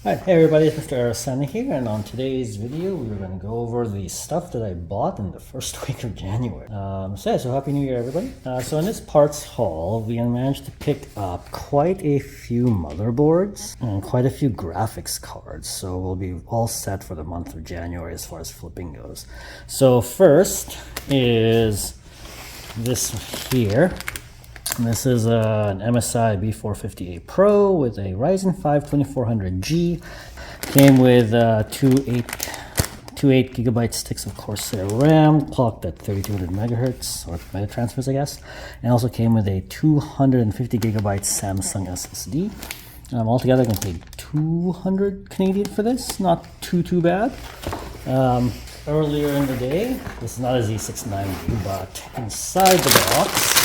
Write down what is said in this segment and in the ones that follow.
Hi, hey everybody, it's Mr. Arocena here, and on today's video, we're going to go over the stuff that I bought in the first week of January. So Happy New Year, everybody. So in this parts haul, we managed to pick up quite a few motherboards and quite a few graphics cards. So we'll be all set for the month of January as far as flipping goes. So first is this here. This is an MSI B458 Pro with a Ryzen 5 2400G. Came with two 8 gigabyte sticks of Corsair RAM, clocked at 3200 megahertz, or metatransfers, I guess. And also came with a 250 gigabyte Samsung SSD. Altogether, I'm going to pay 200 Canadian for this. Not too bad. Earlier in the day, this is not a Z690, but inside the box,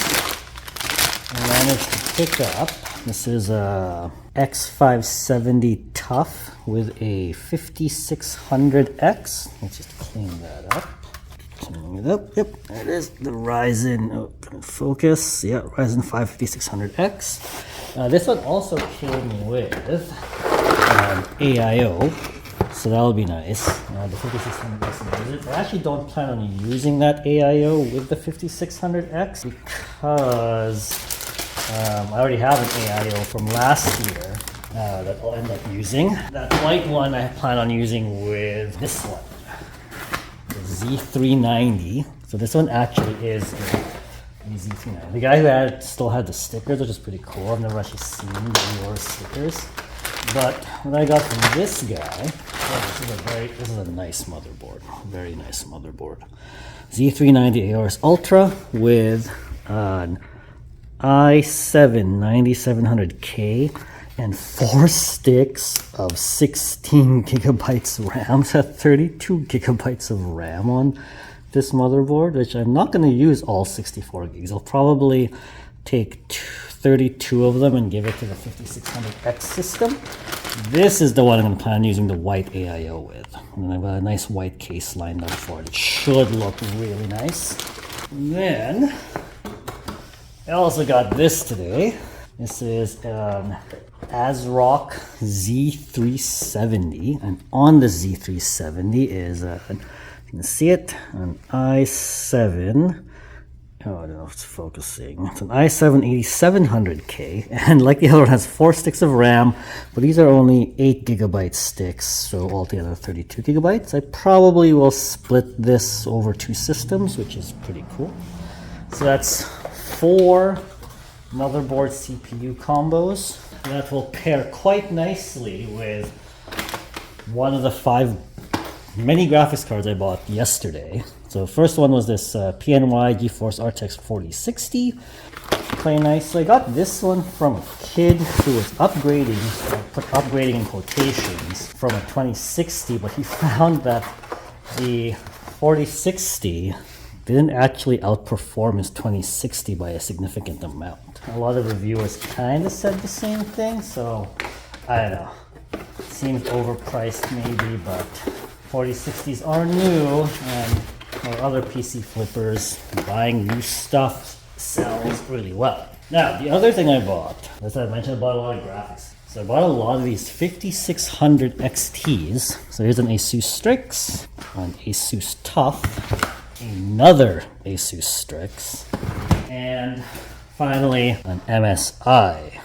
I managed to pick up, this is a X570 Tough with a 5600X. Let's just clean that up. Cleaning it up. Yep, there it is. The Ryzen, focus. Yeah, Ryzen 5 5600X. This one also came with AIO, so that'll be nice. The 5600X. I actually don't plan on using that AIO with the 5600X because I already have an AIO from last year that I'll end up using. That white one I plan on using with this one, the Z390. So this one actually is the Z390. The guy who had it still had the stickers, which is pretty cool. I've never actually seen the Aorus stickers. But what I got from this guy, this is a nice motherboard, very nice motherboard. Z390 Aorus Ultra with an i7-9700K and 4 sticks of 16 gigabytes RAM. So 32 gigabytes of RAM on this motherboard, which I'm not going to use all 64 gigs. I'll probably take 32 of them and give it to the 5600X system. This is the one I'm going to plan on using the white AIO with. And I've got a nice white case lined up for it. It should look really nice. And then I also got this today. This is an ASRock Z370, and on the Z370 is you can see it, an i7. Oh, I don't know if it's focusing. It's an i7 8700K, and like the other one, has 4 sticks of RAM, but these are only 8 gigabyte sticks, so altogether 32 gigabytes. I probably will split this over 2 systems, which is pretty cool. So that's 4 motherboard CPU combos that will pair quite nicely with one of the 5 mini graphics cards I bought yesterday. So first one was this PNY GeForce RTX 4060. Play nicely. I got this one from a kid who was upgrading, put upgrading in quotations, from a 2060, but he found that the 4060 didn't actually outperform his 2060 by a significant amount. A lot of reviewers kind of said the same thing, so I don't know. Seems overpriced maybe, but 4060s are new, and for other PC flippers, buying new stuff sells really well. Now, the other thing I bought, as I mentioned, I bought a lot of graphics. So I bought a lot of these 5600 XTs. So here's an Asus Strix, an Asus Tough, another Asus Strix, and finally an MSI.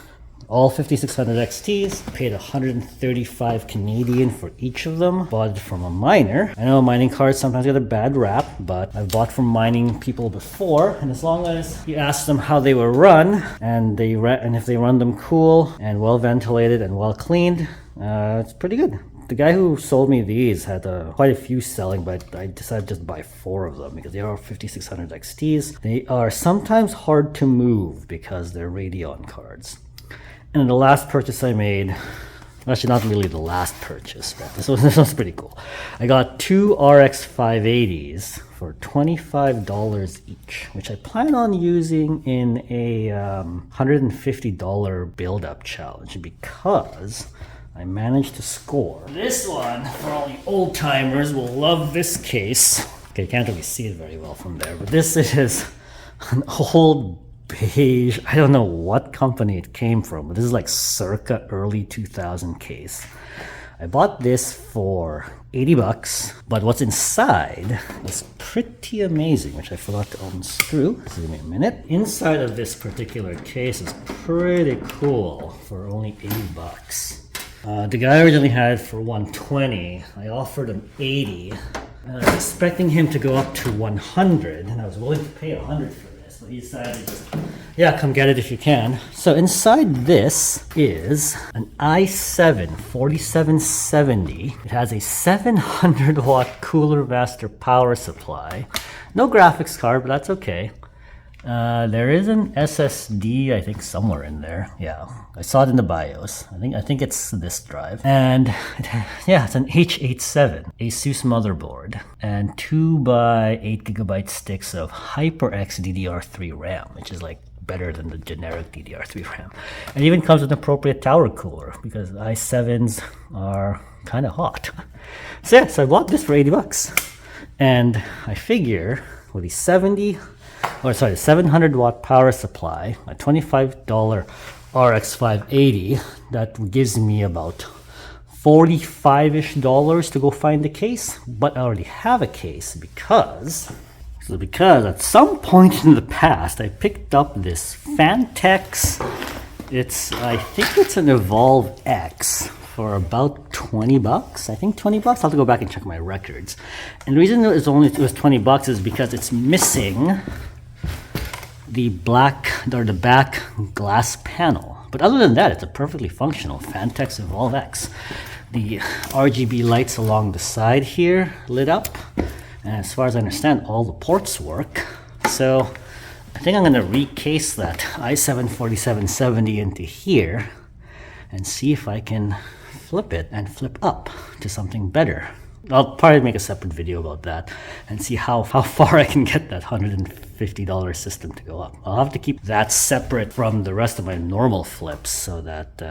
All 5600 XTs, paid 135 Canadian for each of them. Bought it from a miner. I know mining cards sometimes get a bad rap, but I've bought from mining people before, and as long as you ask them how they were run, and if they run them cool and well ventilated and well cleaned, it's pretty good. The guy who sold me these had quite a few selling, but I decided just to buy 4 of them because they are 5600 XTs. They are sometimes hard to move because they're Radeon cards. And the last purchase I made, actually not really the last purchase, but this was pretty cool. I got 2 RX 580s for $25 each, which I plan on using in a $150 build-up challenge because I managed to score. This one, for all the old timers, will love this case. Okay, you can't really see it very well from there, but this is an old beige, I don't know what company it came from, but this is like circa early 2000 case. I bought this for 80 bucks, but what's inside is pretty amazing, which I forgot to unscrew. So give me a minute. Inside of this particular case is pretty cool for only 80 bucks. The guy originally had it for 120. I offered him 80. I was expecting him to go up to 100, and I was willing to pay 100 for this. So he decided to just, yeah, come get it if you can. So inside this is an i7 4770. It has a 700 watt cooler master power supply. No graphics card, but that's okay. There is an SSD, I think, somewhere in there. Yeah, I saw it in the BIOS. I think it's this drive. And yeah, it's an H87 Asus motherboard and 2x8 gigabyte sticks of HyperX DDR3 RAM, which is like better than the generic DDR3 RAM. It even comes with an appropriate tower cooler because i7s are kind of hot. So yeah, so I bought this for 80 bucks. And I figure with the 700 watt power supply, a $25 RX 580, that gives me about $45-ish to go find the case. But I already have a case because at some point in the past I picked up this Fantex. I think it's an Evolve X for about 20 bucks. I think 20 bucks. I'll have to go back and check my records. And the reason it was 20 bucks is because it's missing the back glass panel. But other than that, it's a perfectly functional Fantex Evolve X. The RGB lights along the side here lit up. And as far as I understand, all the ports work. So I think I'm going to recase that i7 4770 into here and see if I can flip it and flip up to something better. I'll probably make a separate video about that and see how far I can get that $150 system to go up. I'll have to keep that separate from the rest of my normal flips so that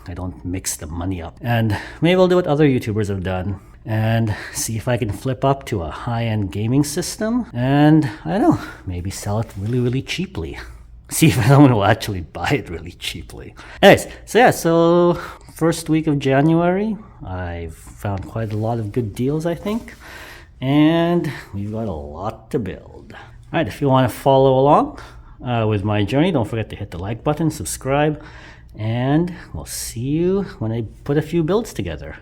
I don't mix the money up. And maybe I'll do what other YouTubers have done and see if I can flip up to a high-end gaming system and, I don't know, maybe sell it really, really cheaply. See if someone will actually buy it really cheaply. Anyways, so first week of January, I've found quite a lot of good deals, I think. And we've got a lot to build. All right, if you want to follow along with my journey, don't forget to hit the like button, subscribe, and we'll see you when I put a few builds together.